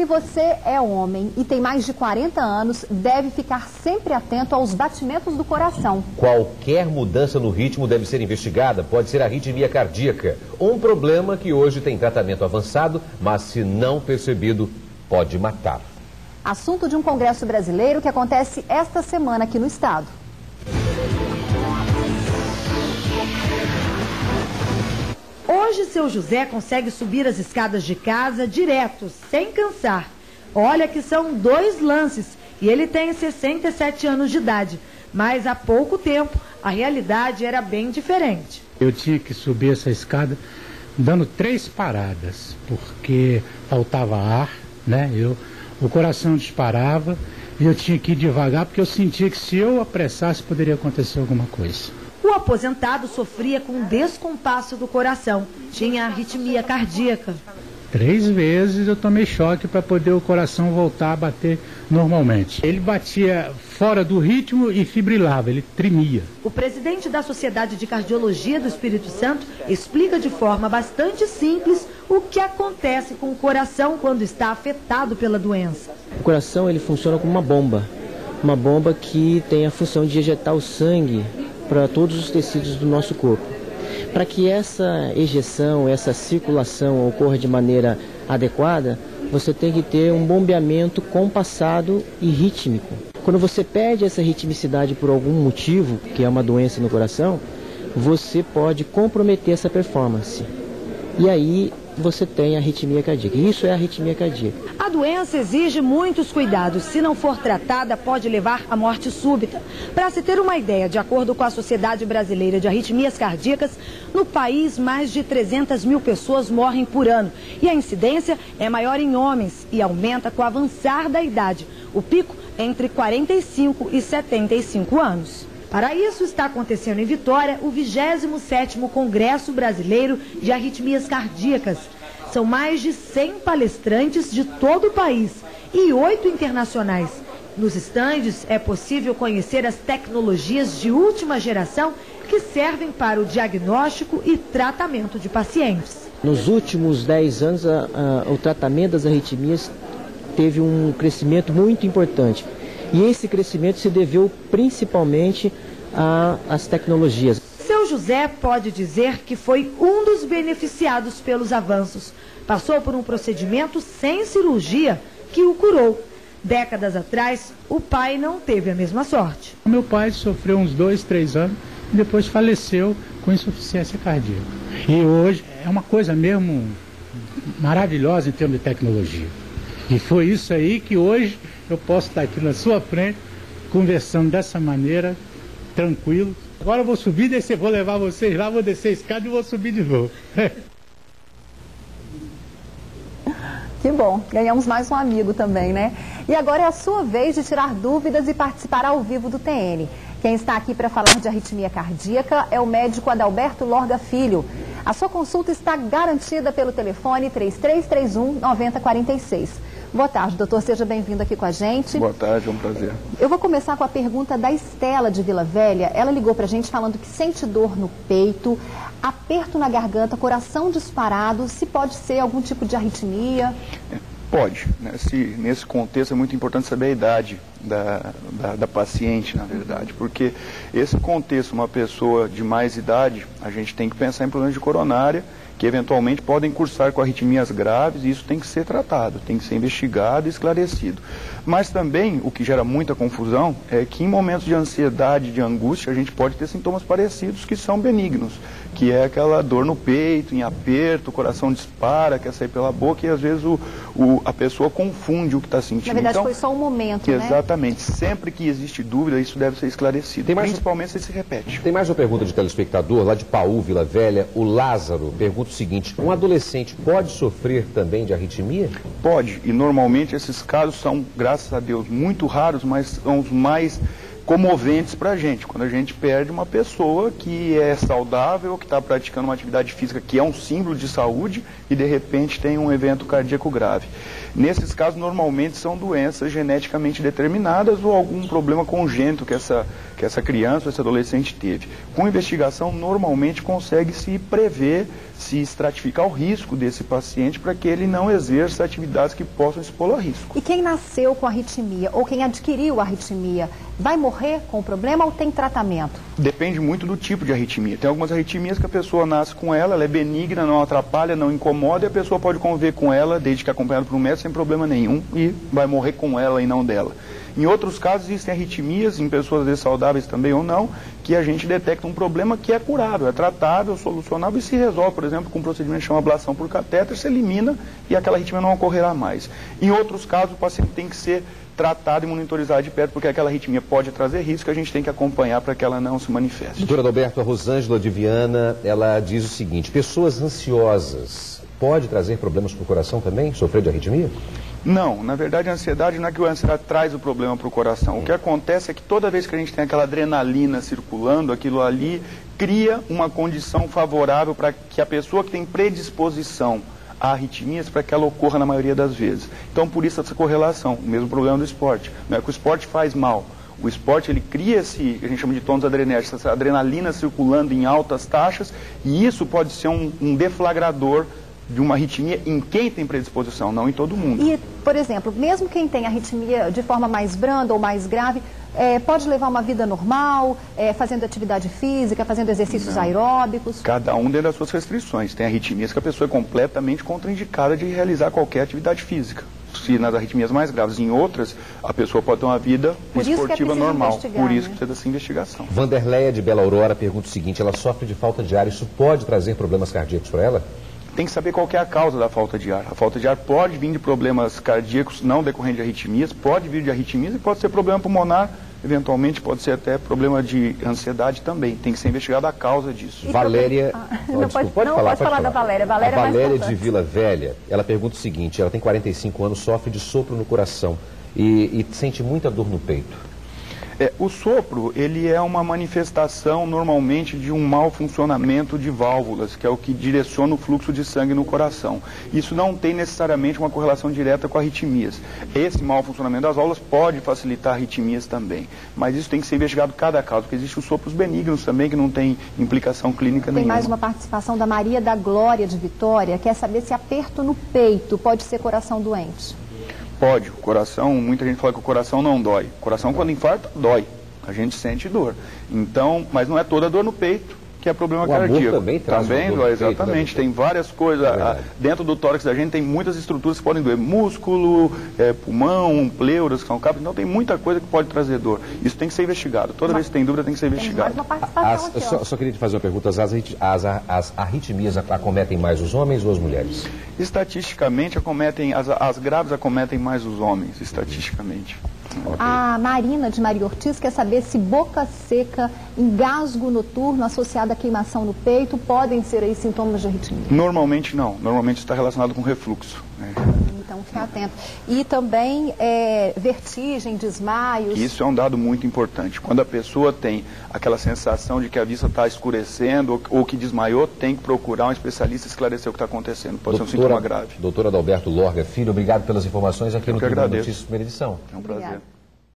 Se você é homem e tem mais de 40 anos, deve ficar sempre atento aos batimentos do coração. Qualquer mudança no ritmo deve ser investigada. Pode ser arritmia cardíaca, um problema que hoje tem tratamento avançado, mas se não percebido, pode matar. Assunto de um congresso brasileiro que acontece esta semana aqui no estado. Hoje, seu José consegue subir as escadas de casa direto, sem cansar. Olha que são 2 lances e ele tem 67 anos de idade. Mas há pouco tempo, a realidade era bem diferente. Eu tinha que subir essa escada dando 3 paradas, porque faltava ar, né? O coração disparava e eu tinha que ir devagar, porque eu sentia que se eu apressasse poderia acontecer alguma coisa. O aposentado sofria com descompasso do coração, tinha arritmia cardíaca. 3 vezes eu tomei choque para poder o coração voltar a bater normalmente. Ele batia fora do ritmo e fibrilava, ele tremia. O presidente da Sociedade de Cardiologia do Espírito Santo explica de forma bastante simples o que acontece com o coração quando está afetado pela doença. O coração ele funciona como uma bomba que tem a função de ejetar o sangue para todos os tecidos do nosso corpo. Para que essa ejeção, essa circulação ocorra de maneira adequada, você tem que ter um bombeamento compassado e rítmico. Quando você perde essa ritmicidade por algum motivo, que é uma doença no coração, você pode comprometer essa performance. E aí você tem a arritmia cardíaca. Isso é a arritmia cardíaca. A doença exige muitos cuidados. Se não for tratada, pode levar à morte súbita. Para se ter uma ideia, de acordo com a Sociedade Brasileira de Arritmias Cardíacas, no país mais de 300 mil pessoas morrem por ano. E a incidência é maior em homens e aumenta com o avançar da idade. O pico é entre 45 e 75 anos. Para isso, está acontecendo em Vitória o 27º Congresso Brasileiro de Arritmias Cardíacas. São mais de 100 palestrantes de todo o país e 8 internacionais. Nos estandes é possível conhecer as tecnologias de última geração que servem para o diagnóstico e tratamento de pacientes. Nos últimos 10 anos, o tratamento das arritmias teve um crescimento muito importante. E esse crescimento se deveu principalmente às tecnologias. Seu José pode dizer que foi um dos beneficiados pelos avanços. Passou por um procedimento sem cirurgia que o curou. Décadas atrás, o pai não teve a mesma sorte. Meu pai sofreu uns 2, 3 anos e depois faleceu com insuficiência cardíaca. E hoje é uma coisa mesmo maravilhosa em termos de tecnologia. E foi isso aí que hoje eu posso estar aqui na sua frente, conversando dessa maneira, tranquilo. Agora eu vou subir e descer, vou levar vocês lá, vou descer a escada e vou subir de novo. Que bom, ganhamos mais um amigo também, né? E agora é a sua vez de tirar dúvidas e participar ao vivo do TN. Quem está aqui para falar de arritmia cardíaca é o médico Adalberto Lorga Filho. A sua consulta está garantida pelo telefone 3331-9046. Boa tarde, doutor. Seja bem-vindo aqui com a gente. Boa tarde, é um prazer. Eu vou começar com a pergunta da Estela de Vila Velha. Ela ligou pra gente falando que sente dor no peito, aperto na garganta, coração disparado. Se pode ser algum tipo de arritmia? Pode. Nesse contexto é muito importante saber a idade da paciente, na verdade, porque esse contexto, uma pessoa de mais idade, a gente tem que pensar em problemas de coronária, que eventualmente podem cursar com arritmias graves, e isso tem que ser tratado, tem que ser investigado e esclarecido. Mas também, o que gera muita confusão, é que em momentos de ansiedade, de angústia, a gente pode ter sintomas parecidos que são benignos, que é aquela dor no peito, em aperto, o coração dispara, quer sair pela boca, e às vezes a pessoa confunde o que está sentindo. Na verdade, então, foi só um momento, né? Exatamente. Sempre que existe dúvida, isso deve ser esclarecido. Principalmente se se repete. Tem mais uma pergunta de telespectador, lá de Paú, Vila Velha. O Lázaro pergunta o seguinte: um adolescente pode sofrer também de arritmia? Pode, e normalmente esses casos são, graças a Deus, muito raros, mas são os mais comoventes para a gente, quando a gente perde uma pessoa que é saudável, que está praticando uma atividade física que é um símbolo de saúde e de repente tem um evento cardíaco grave. Nesses casos, normalmente são doenças geneticamente determinadas ou algum problema congênito que essa que essa criança ou esse adolescente teve. Com investigação, normalmente consegue-se prever, se estratificar o risco desse paciente para que ele não exerça atividades que possam expô-lo a risco. E quem nasceu com arritmia ou quem adquiriu arritmia, vai morrer com o problema ou tem tratamento? Depende muito do tipo de arritmia. Tem algumas arritmias que a pessoa nasce com ela é benigna, não atrapalha, não incomoda, e a pessoa pode conviver com ela, desde que acompanhada por um médico, sem problema nenhum, e vai morrer com ela e não dela. Em outros casos, existem arritmias, em pessoas às vezes saudáveis também ou não, que a gente detecta um problema que é curável, é tratável, solucionável e se resolve, por exemplo, com um procedimento que chama ablação por catéter, se elimina e aquela arritmia não ocorrerá mais. Em outros casos, o paciente tem que ser tratado e monitorizado de perto, porque aquela arritmia pode trazer risco, a gente tem que acompanhar para que ela não se manifeste. Doutora Adalberto, a Rosângela de Viana, ela diz o seguinte: pessoas ansiosas pode trazer problemas para o coração também, sofrer de arritmia? Não, na verdade a ansiedade não é que a ansiedade traz o problema para o coração. O que acontece é que toda vez que a gente tem aquela adrenalina circulando, aquilo ali cria uma condição favorável para que a pessoa que tem predisposição a arritmias, para que ela ocorra na maioria das vezes. Então por isso essa correlação, o mesmo problema do esporte. Não é que o esporte faz mal. O esporte, ele cria esse, a gente chama de tônus adrenérgicos, essa adrenalina circulando em altas taxas, e isso pode ser um deflagrador de uma arritmia em quem tem predisposição, não em todo mundo. E, por exemplo, mesmo quem tem arritmia de forma mais branda ou mais grave, pode levar uma vida normal, fazendo atividade física, fazendo exercícios aeróbicos? Cada um dentro das suas restrições. Tem arritmias que a pessoa é completamente contraindicada de realizar qualquer atividade física. Se nas arritmias mais graves, em outras, a pessoa pode ter uma vida esportiva normal. Por isso que precisa dessa investigação. Vanderleia de Bela Aurora pergunta o seguinte: ela sofre de falta de ar, isso pode trazer problemas cardíacos para ela? Tem que saber qual que é a causa da falta de ar. A falta de ar pode vir de problemas cardíacos não decorrentes de arritmias, pode vir de arritmias e pode ser problema pulmonar, eventualmente pode ser até problema de ansiedade também. Tem que ser investigada a causa disso. Valéria... Pode falar da Valéria. A Valéria de Vila Velha, ela pergunta o seguinte: ela tem 45 anos, sofre de sopro no coração e sente muita dor no peito. O sopro, ele é uma manifestação normalmente de um mau funcionamento de válvulas, que é o que direciona o fluxo de sangue no coração. Isso não tem necessariamente uma correlação direta com arritmias. Esse mau funcionamento das válvulas pode facilitar arritmias também, mas isso tem que ser investigado cada caso, porque existem os sopros benignos também, que não tem implicação clínica nenhuma. Tem mais uma participação da Maria da Glória de Vitória, quer saber se aperto no peito pode ser coração doente. Pode, o coração, muita gente fala que o coração não dói. O coração, quando infarta, dói. A gente sente dor. Então, mas não é toda dor no peito que é problema cardíaco. Também traz dor, exatamente. Tem várias coisas. Dentro do tórax da gente tem muitas estruturas que podem doer. Músculo, pulmão, pleuras, que são capos. Então tem muita coisa que pode trazer dor. Isso tem que ser investigado. Toda vez que tem dúvida tem que ser investigado. Mais uma participação aqui, só queria te fazer uma pergunta. As arritmias acometem mais os homens ou as mulheres? Estatisticamente, as graves acometem mais os homens, estatisticamente. Okay. A Marina de Maria Ortiz quer saber se boca seca, engasgo noturno associado à queimação no peito podem ser aí sintomas de arritmia. Normalmente não. Normalmente está relacionado com refluxo. Então, fique atento. E também vertigem, desmaios. Isso é um dado muito importante. Quando a pessoa tem aquela sensação de que a vista está escurecendo ou que desmaiou, tem que procurar um especialista esclarecer o que está acontecendo. Pode ser um sintoma grave. Doutora Adalberto Lorga Filho, obrigado pelas informações aqui no Tribunal de Notícias, primeira edição. É um prazer. Obrigada.